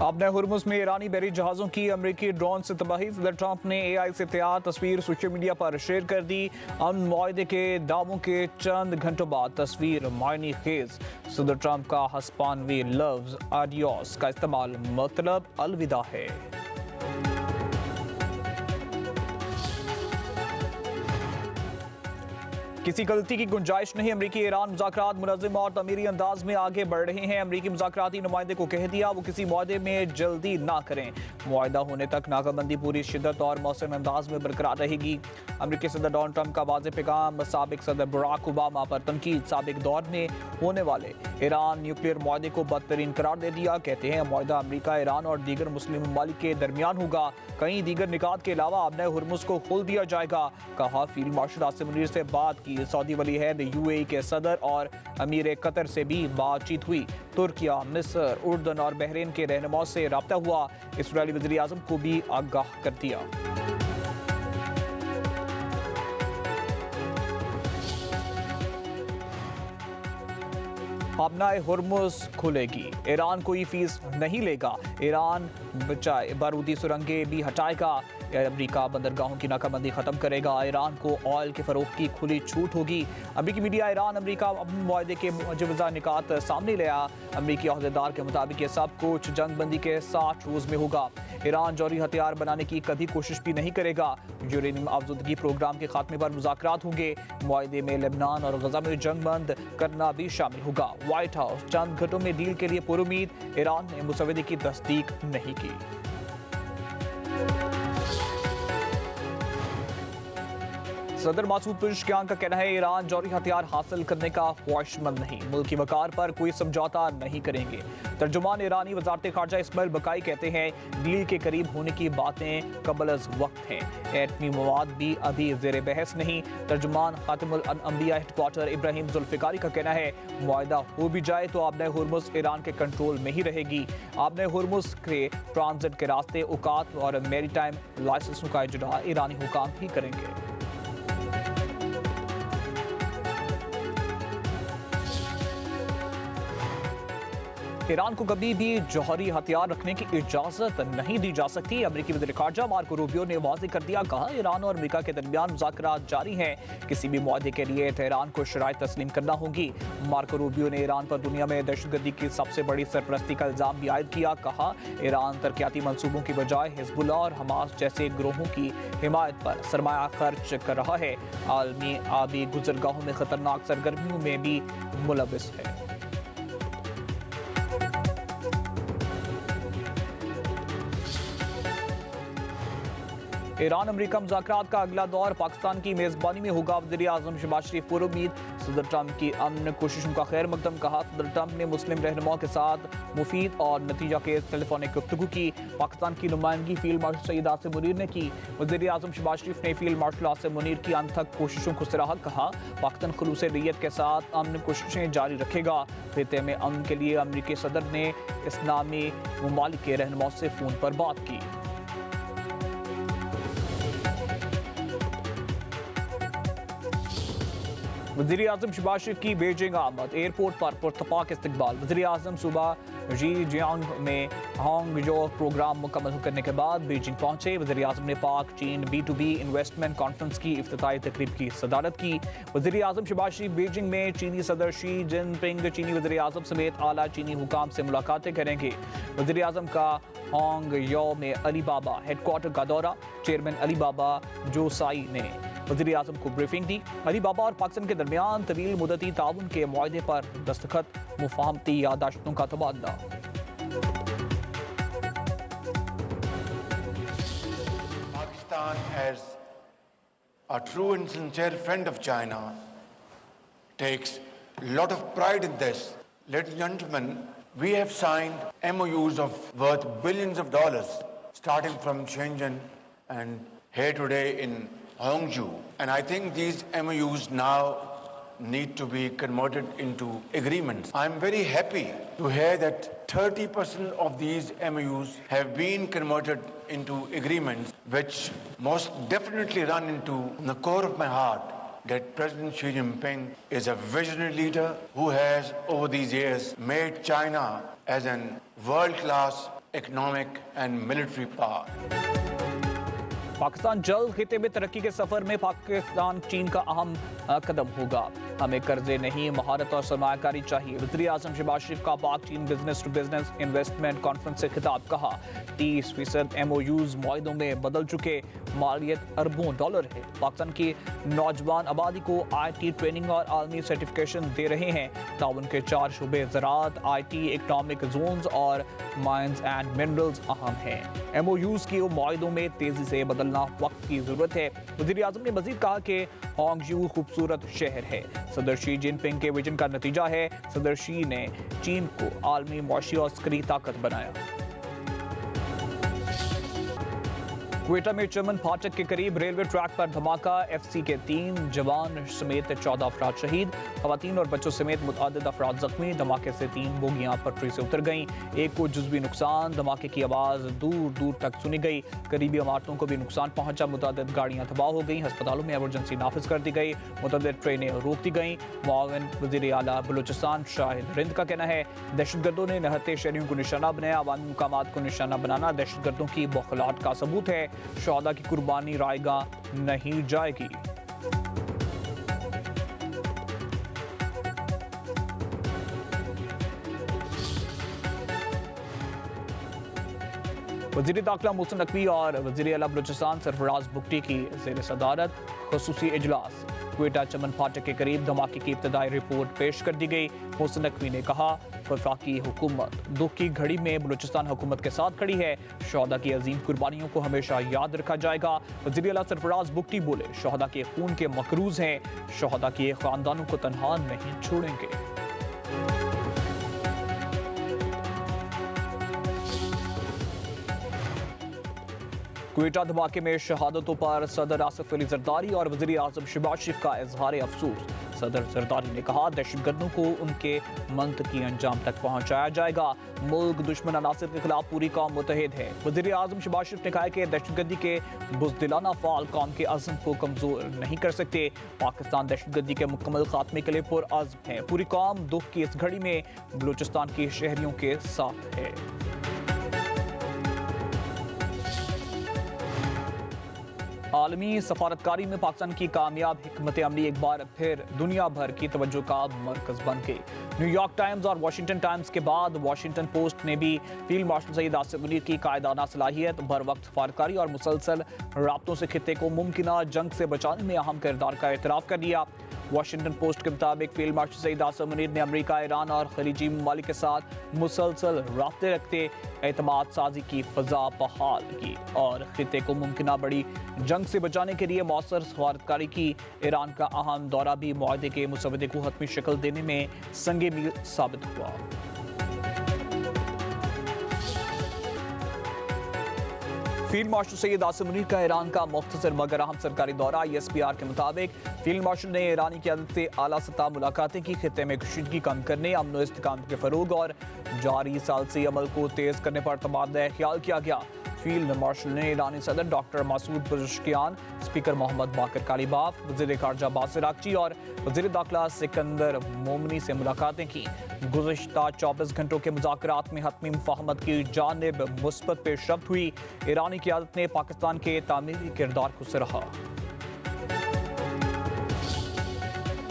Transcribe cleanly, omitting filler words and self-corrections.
अपने हुर्मुज़ में ईरानी बहरी जहाज़ों की अमरीकी ड्रोन से तबाही। सदर ट्रंप ने AI से तैयार तस्वीर सोशल मीडिया पर शेयर कर दी। अमन मुआहदे के दावों के चंद घंटों बाद तस्वीर मायने खेज। सदर ट्रंप का हस्पानवी लफ्ज आडियोस का इस्तेमाल मतलब अलविदा है। किसी गलती की गुंजाइश नहीं। अमरीकी ईरान मुज़ाकरात मुनज़्ज़म और तमीरी अंदाज में आगे बढ़ रहे हैं। अमरीकी मुज़ाकराती नुमाइंदे को कह दिया वो किसी मुआहदे में जल्दी ना करें। मुआहदा होने तक नाकाबंदी पूरी शिद्दत और मौसम अंदाज में बरकरार रहेगी। अमरीकी सदर डोनाल्ड ट्रंप का वाज़ेह पैगाम। साबिक सदर बराक ओबामा पर तनकीद। साबिक दौर में होने वाले ईरान न्यूक्लियर मुआहदे को बदतरीन करार दे दिया। कहते हैं मुआहदा अमरीका, ईरान और दीगर मुस्लिम ममालिक के दरमियान होगा। कई दीगर निकात के अलावा अपने हुर्मुज़ को खोल दिया जाएगा। कहा फील्ड मार्शल आसिम मुनीर से बात की। सऊदी वली अहद UAE के सदर और अमीर कतर से भी बातचीत हुई। तुर्किया, मिस्र, उर्दन और बहरीन के रहनुमाओं से रब्ता हुआ। इस्राईली वज़ीर आज़म को भी आगाह कर दिया। अपनाए हुर्मुज़ खुलेगी। ईरान कोई फीस नहीं लेगा। ईरान बचाए बारूदी सुरंगें भी हटाएगा। अमरीका बंदरगाहों की नाकाबंदी खत्म करेगा। ईरान को ऑयल के फरोख्त की खुली छूट होगी। अमरीकी मीडिया ईरान अमरीका मुआहदे के मुजवजा निकात सामने लाया। अमरीकी अहदेदार के मुताबिक ये सब कुछ जंगबंदी के 60 रोज़ में होगा। ईरान जौहरी हथियार बनाने की कभी कोशिश भी नहीं करेगा। यूरेनियम आफजूदगी प्रोग्राम के खात्मे पर मुज़ाकरात होंगे। मुआहदे में लेबनान और गजा में जंग बंद करना भी शामिल होगा। व्हाइट हाउस चंद घंटों में डील के लिए पुरुमीद। ईरान ने मुसवदे की तस्दीक नहीं की। सदर मासूद पेज़ेश्कियान का कहना है ईरान जौहरी हथियार हासिल करने का ख्वाहिशमंद नहीं। मुल्की वकार पर कोई समझौता नहीं करेंगे। तर्जुमान ईरानी वज़ारत ख़ारजा इस्माइल बकाई कहते हैं डील के करीब होने की बातें कबल अज़ वक्त हैं। एटमी मवाद भी अभी ज़ेर बहस नहीं। तर्जुमान खातिमुल अंबिया हेडक्वार्टर इब्राहिम जुल्फ़िकारी का कहना है मुआहदा हो भी जाए तो आबने हुर्मुज़ ईरान के कंट्रोल में ही रहेगी। आबने हुर्मुज़ के ट्रांजिट के रास्ते औकात और मैरीटाइम लाइसेंसों का इजरा ईरानी हुकाम ही करेंगे। ईरान को कभी भी जौहरी हथियार रखने की इजाजत नहीं दी जा सकती। अमरीकी वज़ीर ख़ारजा मार्को रूबियो ने वाज़ेह कर दिया। कहा ईरान और अमरीका के दरमियान मुज़ाकरात जारी हैं। किसी भी मुआहदे के लिए तेहरान को शराइत तस्लीम करना होगी। मार्को रूबियो ने ईरान पर दुनिया में दहशतगर्दी की सबसे बड़ी सरपरस्ती का इल्ज़ाम भी आयद किया। कहा ईरान तरक्याती मनसूबों की बजाय हिज़्बुल्लाह और हमास जैसे ग्रोहों की हिमायत पर सरमाया खर्च कर रहा है। आलमी आबी गुज़रगाहों में खतरनाक सरगर्मियों में भी मुलविस है। ईरान अमरीका मुज़ाकरात का अगला दौर पाकिस्तान की मेज़बानी में होगा। वज़ीर आज़म शहबाज शरीफ पुरुमीद। सदर ट्रंप की अमन कोशिशों का खैर मकदम। कहा सदर ट्रंप ने मुस्लिम रहनुमाओं के साथ मुफीद और नतीजा के टेलीफोनिक गुफ्तगू की। पाकिस्तान की नुमाइंदगी फील्ड मार्शल सईद आसिम मुनीर ने की। वज़ीर आज़म शहबाज शरीफ ने फील्ड मार्शल आसिम मुनीर की अनथक कोशिशों को सराहा। कहा पाकिस्तान खुलूस नीयत के साथ अमन कोशिशें जारी रखेगा। खित्ते में अमन के लिए अमरीकी सदर ने इस्लामी ममालिक के रहनुमाओं से फ़ोन पर बात की। वज़ीर आज़म शहबाज शरीफ की बीजिंग आमद। एयरपोर्ट पर पुरतपाक इस्तकबाल। वज़ीर आज़म सुबह ज़ीजियांग में हांगजो प्रोग्राम मुकम्मल करने के बाद बीजिंग पहुंचे। वज़ीर आज़म ने पाक चीन B2B इन्वेस्टमेंट कॉन्फ्रेंस की इफ्तिताई तकरीब की सदारत की। वज़ीर आज़म शहबाज शरीफ बीजिंग में चीनी सदर शी जिनपिंग, चीनी वज़ीर आज़म समेत आला चीनी हुकाम से मुलाकातें करेंगे। वज़ीर आज़म का हांगजो में अलीबाबा हेडक्वार्टर का दौरा। चेयरमैन अलीबाबा जोसाई ने वज़ीर आज़म को ब्रीफिंग दी। अलीबाबा और पाकिस्तान के दरमियान तवील मुद्दती ताउन के मुआहदे पर दस्तखत। मुफाहमती यादाश्तों का तबादला। Pakistan, as a true and sincere friend of China, takes a lot of pride in this. Ladies and gentlemen, we have signed MOUs of worth billions of dollars, starting from Shenzhen and here today in Hangzhou. And I think these MOUs now need to be converted into agreements. I'm very happy to hear that 30% of these MOUs have been converted into agreements, which most definitely run into the core of my heart that President Xi Jinping is a visionary leader who has over these years made China as a world-class economic and military power. Pakistan जल्द खिते में तरक्की के सफर में पाकिस्तान चीन का अहम कदम होगा। हमें कर्जे नहीं, महारत और सरमायाकारी चाहिए। वज़ीर आज़म शहबाज शरीफ का Pak Cheen business to business investment conference से खिताब। कहा 30% MOUs मुआहदों में बदल चुके, मालियत अरबों डॉलर है। पाकिस्तान की नौजवान आबादी को IT ट्रेनिंग और आलमी सर्टिफिकेशन दे रहे हैं। ताउन के 4 शुबे ज़राअत, IT, इकनॉमिक जोन्स और माइंस एंड मिनरल्स अहम हैं। MOUs की मुआहदों में तेजी से बदलना वक्त की जरूरत है। वज़ीर आज़म ने मजीद कहा कि हांगजू खूबसूरत शहर है, सदर शी जिनपिंग के विजन का नतीजा है। सदर शी ने चीन को आलमी मुआशी और अस्करी ताकत बनाया। क्वेटा में चमन फाटक के करीब रेलवे ट्रैक पर धमाका, FC के 3 जवान समेत 14 अफराद शहीद, खवातीन और बच्चों समेत मुतअद्दिद अफराद जख्मी। धमाके से 3 बोगियां पटरी से उतर गईं, एक को जुज़वी नुकसान। धमाके की आवाज़ दूर दूर तक सुनी गई, करीबी इमारतों को भी नुकसान पहुंचा। मुतअद्दिद गाड़ियां तबाह हो गईं, अस्पतालों में एमरजेंसी नाफिज कर दी गई, मुतअद्दिद ट्रेनें रोक दी गईं। मुआविन वज़ीर आला बलूचिस्तान शाहिद रिंद का कहना है दहशतगर्दों ने नहते शहरियों को निशाना बनाया। अवामी मुकामात को निशाना बनाना दहशतगर्दों की बौखलाहट का सबूत है। शोहदा की कुर्बानी रायगाह नहीं जाएगी। वज़ीर दाखिला मोहसिन नकवी और वज़ीर आला बलूचिस्तान सरफराज बुगटी की ज़ेर सदारत खुसूसी इजलास। क्वेटा चमन फाटक के करीब धमाके की इब्तदाई रिपोर्ट पेश कर दी गई। मोहसिन नकवी ने कहा वफाकी हुकूमत दुख की घड़ी में बलूचिस्तान हुकूमत के साथ खड़ी है। शोहदा की अजीम कुर्बानियों को हमेशा याद रखा जाएगा। वज़ीर आला सरफराज बुगटी बोले शोहदा के खून के मकरूज हैं, शोहदा के खानदानों को तन्हा नहीं छोड़ेंगे। क्वेटा धमाके में शहादतों पर सदर आसिफ अली जरदारी और वज़ीर आज़म शहबाज शरीफ का इजहार अफसोस। सदर जरदारी ने कहा दहशतगर्दों को उनके मंतकी अंजाम तक पहुंचाया जाएगा। मुल्क दुश्मन अनासर के खिलाफ पूरी कौम मुतहिद है। वज़ीर आज़म शहबाज शरीफ ने कहा कि दहशतगर्दी के बुज़दिलाना फ़ाल कौम के अज़्म को कमज़ोर नहीं कर सकते। पाकिस्तान दहशतगर्दी के मुकम्मल खात्मे के लिए पुरअज़्म है। पूरी कौम दुख की इस घड़ी में बलूचिस्तान के शहरियों के साथ है। आलमी सफारतकारी में पाकिस्तान की कामयाब हिकमत अमली एक बार फिर दुनिया भर की तवज्जो का मरकज़ बन गई। न्यूयॉर्क टाइम्स और वाशिंगटन टाइम्स के बाद वाशिंगटन पोस्ट ने भी फील्ड मार्शल सईद आसिफ मुनीर की कायदाना सलाहियत, बर वक्त सफारतकारी और मुसलसल राब्तों से खित्ते को मुमकिना जंग से बचाने में अहम किरदार का एतराफ़ कर दिया। वाशिंगटन पोस्ट के मुताबिक फील्ड मार्शल सईद आसिफ मुनीर ने अमेरिका, ईरान और खलीजी ममालिक के साथ मुसलसल राब्ते रखते एतमाद साजी की फ़ज़ा बहाल की और खित्ते को मुमकिना बड़ी जंग से बचाने के लिए मौसर सफारतकारी की। ईरान का अहम दौरा भी मुआहदे के मुसवदे को हतमी शक्ल देने में संगे मील साबित हुआ। फील्ड मार्शल सैयद आसिफ मुनीर का ईरान का मुख्तसर मगर अहम सरकारी दौरा। ISPR के मुताबिक फील्ड मार्शल ने ईरानी क़यादत से आला सतह मुलाकातें की। खित्ते में कशीदगी कम करने, अमन व इस्तिकाम के फ़रोग और जारी सालसी अमल को तेज़ करने पर तबादला ख्याल किया गया। फील्ड मार्शल ने ईरानी सदर डॉक्टर मसूद पज़ेश्कियान, स्पीकर मोहम्मद बाकर कालीबाफ, वज़ीर ख़ारजा बासिर आकची और वज़ीर दाखिला सिकंदर मोमनी से मुलाकातें की। गुज़िश्ता 24 घंटों के मुज़ाकरात में हतमी मुफ़ाहमत की जानिब मुस्बत पेशरफ्त हुई। ईरानी क़यादत ने पाकिस्तान के तामीरी किरदार को सराहा।